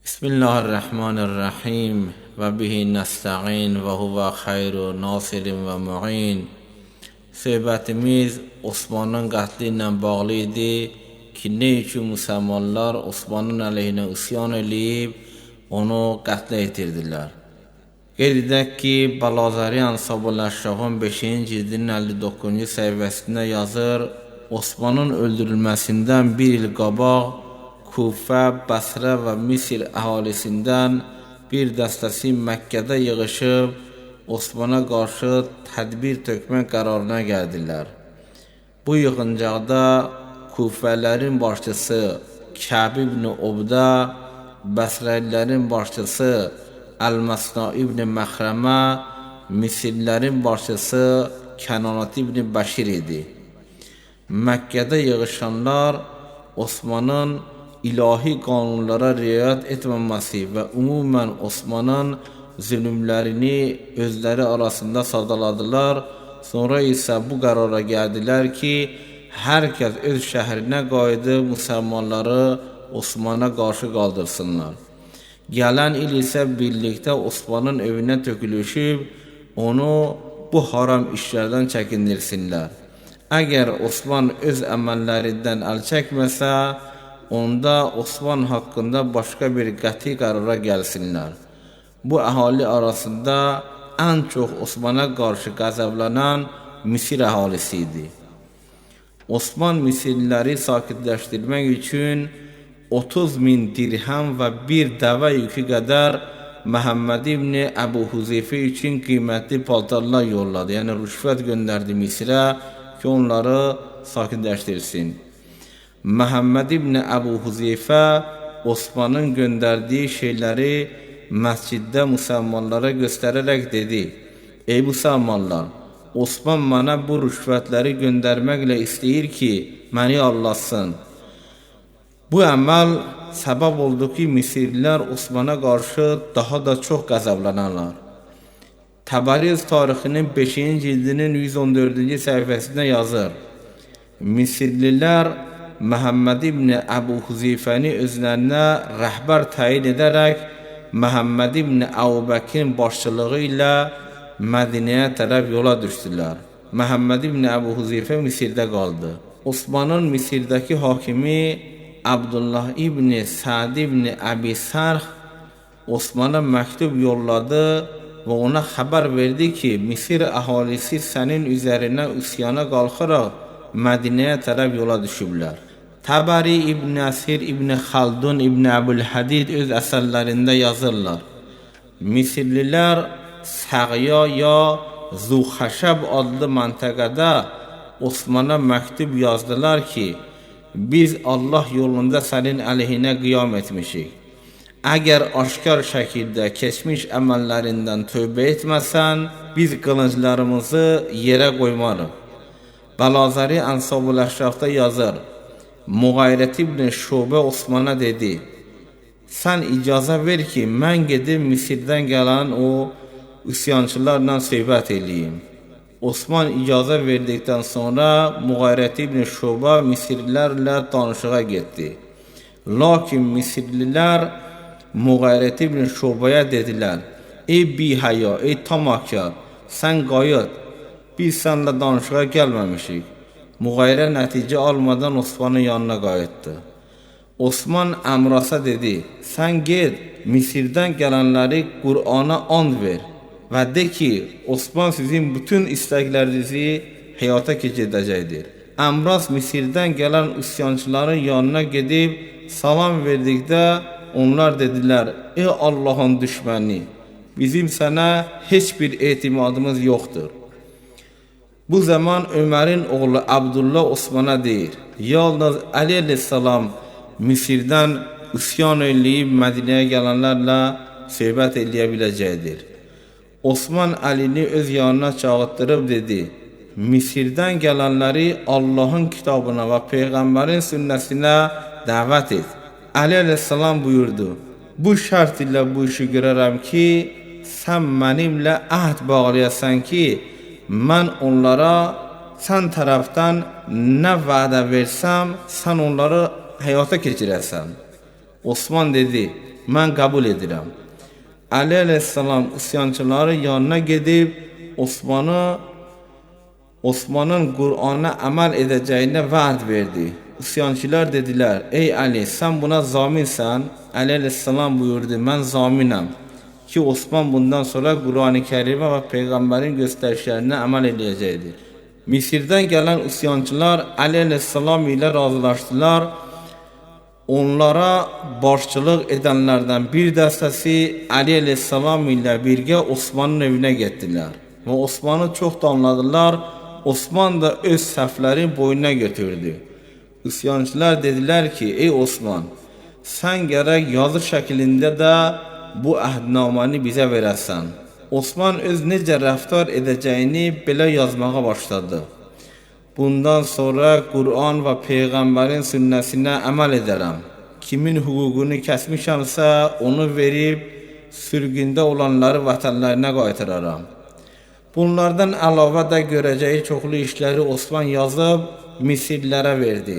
بسم الله الرحمن الرحیم و به نستعین و هو خیر و ناصر و معین. Söhbətimiz Osmanın qətli ilə bağlı idi ki, ne üçün müsəlmanlar Osmanın əleyhinə üsyan eləyib, onu qətlə etirdilər. Qeyd edək ki, Balazari Ansabul Əşrafın 5-ci cildinin 59-cu səhifəsində yazır, Osmanın öldürülməsindən bir il qabaq Kufə, Bəsrə və Misir əhalisindən bir dəstəsi Məkkədə yığışıb, Osmana qarşı tədbir tökmək qərarına gəldilər. Bu yığıncaqda Kufələrin başçısı Kəb ibn Obda, Bəsrəlilərin başçısı Əl-Məsna ibn Məxrəmə, Misirlərin başçısı Kənanat ibn Bəşir idi. Məkkədə yığışanlar Osmanın ilahi qanunlara riayət etməməsi və ümumən Osmanın zülümlərini özləri arasında sadaladılar. Sonra isə bu qərara gəldilər ki, hər kəs öz şəhrinə qayıdıb müsəlmanları Osmana qarşı qaldırsınlar. Gələn il isə birlikdə Osmanın evinə tökülüşüb, onu bu haram işlərdən çəkindirsinlər. Əgər Osman öz əməllərindən əl çəkməsə, onda Osman haqqında başqa bir qəti qərara gəlsinlər. Bu əhali arasında ən çox Osmana qarşı qəzəblənən Misir əhalisi idi. Osman Misirliləri sakitləşdirmək üçün 30.000 dirhəm və bir dəvə yükü qədər Məhəmməd ibn Əbu Huzeyfə üçün qiymətli paltarlar yolladı. Yəni rüşvət göndərdi Misirə ki, onları sakitləşdirsin. Məhəmməd ibn Əbu Huzeyfə Osmanın göndərdiyi şeyləri məsciddə müsəlmanlara göstərərək dedi: Ey müsəlmanlar, Osman mənə bu rüşvətləri göndərməklə istəyir ki, məni allasın. Bu əməl səbəb oldu ki, Misirlilər Osmana qarşı daha da çox qəzəblənərlər. Təbəriz tarixinin 5-ci cildinin 114-cü səhifəsində yazır: Misirlilər Məhəmməd ibn Əbu Huzeyfəni özlərinə rəhbər təyin edərək Məhəmməd ibn Əbubəkirin başçılığı ilə Mədinəyə tərəf yola düşdülər. Məhəmməd ibn Əbu Huzeyfə Misirdə qaldı. Osmanın Misirdəki hakimi Abdullah ibn Sa'd ibn Əbi Sərx Osmana məktub yolladı və ona xəbər verdi ki, Misir əhalisi sənin üzərinə üsyana qalxaraq Mədinəyə tərəf yola düşüblər. Təbəri İbn Əsir, İbn Xaldun, İbn Əbülhədid öz əsərlərində yazırlar. Misirlilər Səğya ya Zuxəşəb adlı məntəqədə Osmana məktub yazdılar ki, biz Allah yolunda sənin əleyhinə qiyam etmişik. Əgər aşkar şəkildə keçmiş əməllərindən tövbə etməsən, biz qılınclarımızı yerə qoymarıq. Balazari Ansabul Əşrafda yazır, Muğayrət ibn Şubə Osmana dedi, sən icazə ver ki, mən gedib Misirdən gələn o üsyançılarla söhbət eləyim. Osman icazə verdikdən sonra Muğayrət ibn Şubə Misirlilərlə danışığa getdi. Lakin Misirlilər Muğayrət ibn Şubəyə dedilər, ey bihəya, ey tamahkar, sən qayıt, biz sənlə danışığa gəlməmişik. Muğayrə nəticə almadan Osmanın yanına qayıtdı. Osman Əmrasa dedi, sən get, Misirdən gələnləri Qur'ana and ver və de ki, Osman sizin bütün istəklərinizi həyata keçirdəcəkdir. Əmras Misirdən gələn üsyançıların yanına gedib salam verdikdə onlar dedilər, ey Allahın düşməni, bizim sənə heç bir etimadımız yoxdur. Bu zaman Ömərin oğlu Abdullah Osmana deyir, yalnız Əli əleyhissalam Misirdən üsyan eləyib Mədinəyə gələnlərlə söhbət eləyə biləcəkdir. Osman Əlini öz yanına çağırtdırıb dedi, Misirdən gələnləri Allahın kitabına və Peyğəmbərin sünnəsinə dəvət et. Əli əleyhissalam buyurdu, bu şərt ilə bu işi görərəm ki, sən mənimlə əhd bağlayasan ki, mən onlara sən tərəfdən nə vədə versəm, sən onları həyata keçirəsən. Osman dedi, mən qəbul edirəm. Ali əleyhissalam üsyançıları yanına gedib Osmanın Qur'ana əməl edəcəyinə vəd verdi. Üsyançılar dedilər: "Ey Ali, sən buna zaminsən?" Ali əleyhissalam buyurdu: "Mən zaminəm ki, Osman bundan sonra Qur'an-ı Kərimə və peyğəmbərin göstərişlərinə əməl edəcəkdir." Misirdən gələn üsyançılar Ali əleyhissalam ilə razılaşdılar. Onlara başçılıq edənlərdən bir dəstəsi Ali əleyhissalam ilə birgə Osmanın evinə getdilər və Osmanı çox danladılar. Osman da öz səhvlərini boynuna götürdü. Üsyançılar dedilər ki: "Ey Osman, sən gərək yazı şəklində də bu əhdnaməni bizə verəsən." Osman öz necə rəftar edəcəyini belə yazmağa başladı. "Bundan sonra Qur'an və peyğəmbərin sünnəsinə əməl edərəm. Kimin hüququnu kəsmişəmsə onu verib sürgündə olanları vətənlərinə qaytararam." Bunlardan əlavə də görəcəyi çoxlu işləri Osman yazıb Misirlərə verdi.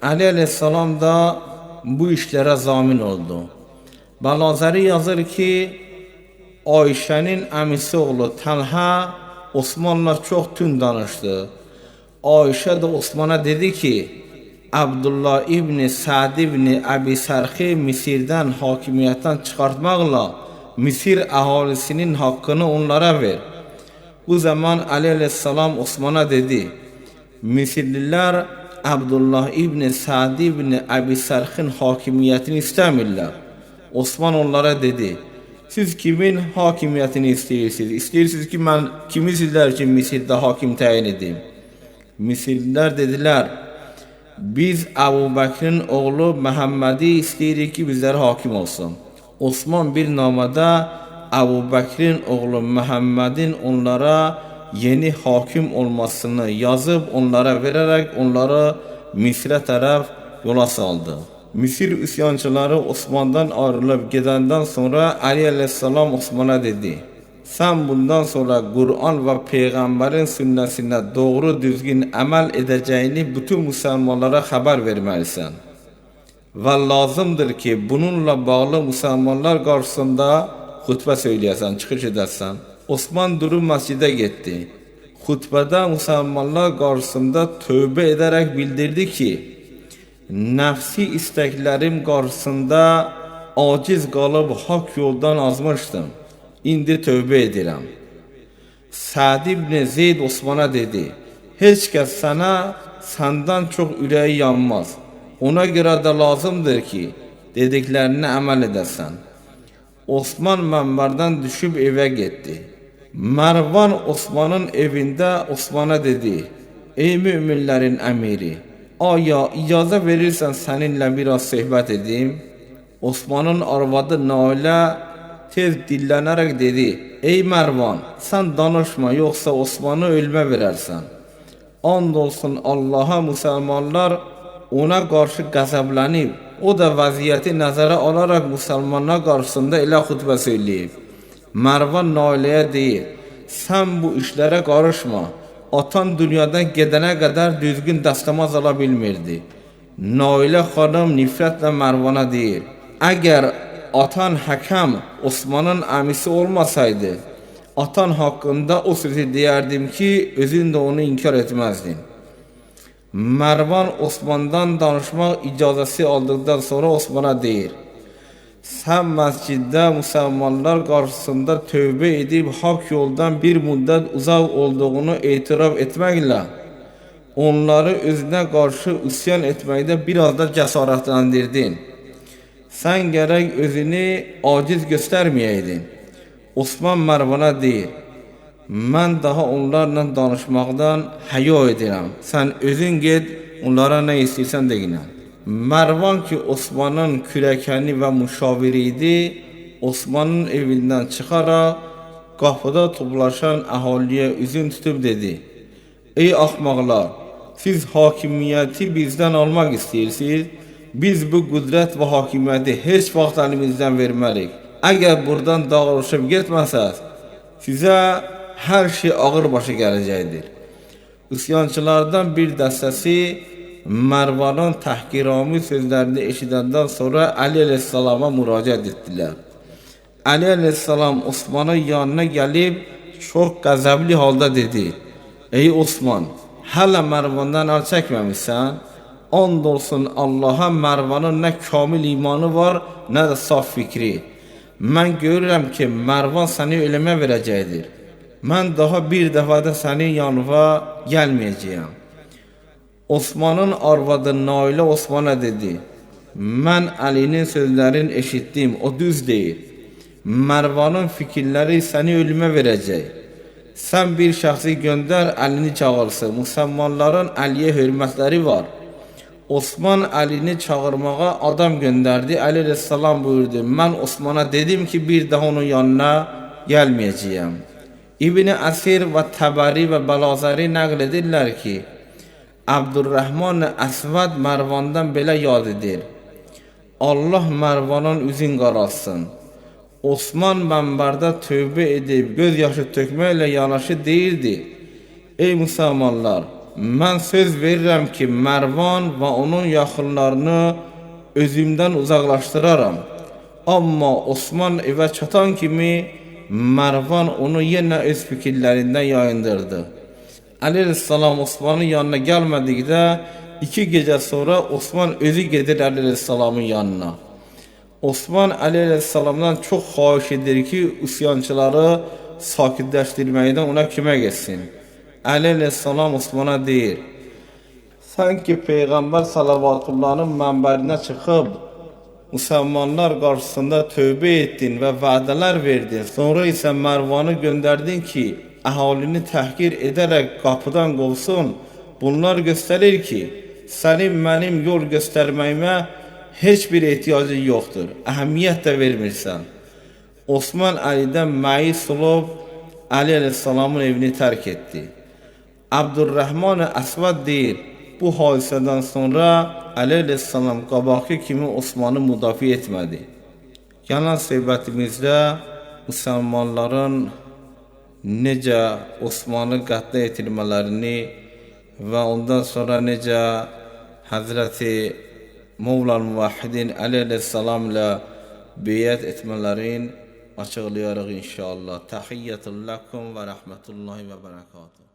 Ali əleyhissalam da bu işlərə zamin oldu. Bəlazəri yazır ki, Ayşənin əmisi oğlu Təlhə Osmanla çox tünd danışdı. Ayşə də Osmana dedi ki, Abdullah ibn Sa'd ibn Əbi Sərxi Misirdən hakimiyyətdən çıxartmaqla Misir əhalisinin haqqını onlara ver. Bu zaman Ali əleyhissalam Osmana dedi: "Misirlilər Abdullah ibn Sa'd ibn Əbi Sərxin hakimiyyətini istəmirlər." Osman onlara dedi: "Siz kimin hakimiyyətini istəyirsiniz? İstəyirsiniz ki, mən kimi sizlər ki, Misirdə hakim təyin edeyim?" Misirlilər dedilər: "Biz Əbu Bəkrin oğlu Məhəmmədi istəyirik ki, bizlərə hakim olsun." Osman bir namədə Əbu Bəkrin oğlu Məhəmmədin onlara yeni hakim olmasını yazıb onlara verərək onları Misrə tərəf yola saldı. Misir üsyançıları Osmandan ayrılıb gedəndən sonra Ali əleyhissalam Osmana dedi: "Sən bundan sonra Qur'an və peyğəmbərin sünnəsinə doğru düzgün əməl edəcəyini bütün müsəlmanlara xəbər verməlisən. Və lazımdır ki, bununla bağlı müsəlmanlar qarşısında xutbə söyləyəsən, çıxış edəsən." Osman durub məscidə getdi. Xutbədə müsəlmanlar qarşısında tövbə edərək bildirdi ki, "Nəfsi istəklərim qarşısında aciz qalıb haqq yoldan azmışdım. İndi tövbə edirəm." Sa'd ibn Zeyd Osmana dedi: "Heç kəs səndən çox ürəyi yanmaz. Ona görə də lazımdır ki, dediklərinə əməl edəsən." Osman mənbərdən düşüb evə getdi. Mərvan Osmanın evində Osmana dedi: "Ey müminlərin əmiri, aya icazə verirsən səninlə biraz söhbət edeyim?" Osmanın arvadı Nailə tez dillənərək dedi: "Ey Mərvan, sən danışma, yoxsa Osmanı ölmə verərsən." And olsun Allaha, müsəlmanlar ona qarşı qəzəblənib, o da vəziyyəti nəzərə alaraq müsəlmanlar qarşısında elə xutbə söyləyib. Mərvan Nailəyə deyir: "Sən bu işlərə qarışma. Atan dünyadan gedənə qədər düzgün dəstəmaz ala bilmirdi." Nailə xanım nifrətlə Mərvana deyir: "Əgər atan Həkəm Osmanın əmisi olmasaydı, atan haqqında o sözü deyərdim ki, özün də onu inkar etməzdin." Mərvan Osmandan danışmaq icazəsi aldıqdan sonra Osmana deyir: "Sən məsciddə müsəlmanlar qarşısında tövbə edib haqq yoldan bir müddət uzaq olduğunu etiraf etməklə onları özünə qarşı üsyan etməkdə biraz da cəsarətləndirdin. Sən gərək özünü aciz göstərməyəydin." Osman Mərvana deyir: "Mən daha onlarla danışmaqdan həya edirəm. Sən özün get, onlara nə istəyirsən deyinə." Mərvan ki, Osmanın kürəkəni və müşaviri idi, Osmanın evindən çıxaraq qapıda toplaşan əhaliyə üzün tutub dedi: "Ey axmaqlar, siz hakimiyyəti bizdən almaq istəyirsiniz? Biz bu qüdrət və hakimiyyəti heç vaxt əlimizdən vermərik. Əgər buradan dağılışıb getməsəz, sizə hər şey ağır başa gələcəkdir." Üsyançılardan bir dəstəsi Marvan'ın tahkirami sözlerini eşidenden sonra Ali Aleyhisselam'a müracaat ettiler. Ali Aleyhisselam Osman'ın yanına gelip çok gazablı halde dedi: Ey Osman, hala Marvan'dan al çekmemişsen, andolsun Allah'a Marvan'ın ne kamil imanı var ne de saf fikri. Ben görürüm ki Marvan seni ölüme verecektir. Ben daha bir defa da senin yanına gelmeyeceğim. Osman'ın arvadı Naile Osman'a dedi: Ben Ali'nin sözlerini eşittim, o düz değil. Marvan'ın fikirleri seni ölüme verecek. Sen bir şahsı gönder, Ali'ni çağırsın. Müslümanların Ali'ye hürmetleri var. Osman Ali'ni çağırmağa adam gönderdi. Ali Aleyhisselam buyurdu: Ben Osman'a dedim ki bir daha onun yanına gelmeyeceğim. İbn Asir ve Tabari ve Balazari nakledirler ki Abdurrahman Asvad Marvan'dan belə yad edir: Allah Marvan'ın üzün qaralsın. Osman mənbərdə tövbə edib gözyaşı tökməklə yanaşı deyirdi: Ey müsəlmanlar, mən söz verirəm ki Marvan və onun yaxınlarını özümdən uzaqlaşdıraram. Amma Osman evə çatan kimi Marvan onu yenə öz fikirlərindən yayındırdı. Ali Aleyhisselam Osman'ın yanına gelmedikdə 2 gece sonra Osman özü gedir Ali Aleyhisselam'ın yanına. Osman Ali Aleyhisselam'dan çok xahiş edir ki üsyançıları sakitləşdirməkdən ona kömək etsin. Ali Aleyhisselam Osman'a deyir: Sanki Peygamber Salavatullah'ın mənbərinə çıxıb Müslümanlar karşısında tövbe ettin ve vədələr verdin. Sonra ise Marvan'ı gönderdin ki əhalini təhqir ederek kapıdan qovsun. Bunlar gösterir ki senin benim yol gösterməyimə heç bir ihtiyacın yoktur. Əhəmiyyət də vermirsən. Osman Ali'den məyus olub Ali Aleyhisselam'ın evini terk etti. Abdurrahman Asvad deyir: Bu hadisədən sonra Ali Aleyhisselam qabaqki kimi Osman'ı müdafiə etmədi. Yalan söhbətimizdə Müslümanların necə Osman'ı qətlə yetirmələrini və ondan sonra necə Hazreti Mevla'l Muvahhidin Ali Aleyhisselam ilə beyət etmələrini açıqlayarıq inşallah. Tahiyyatun lakum və rəhmətullahi və bərəkatuhu.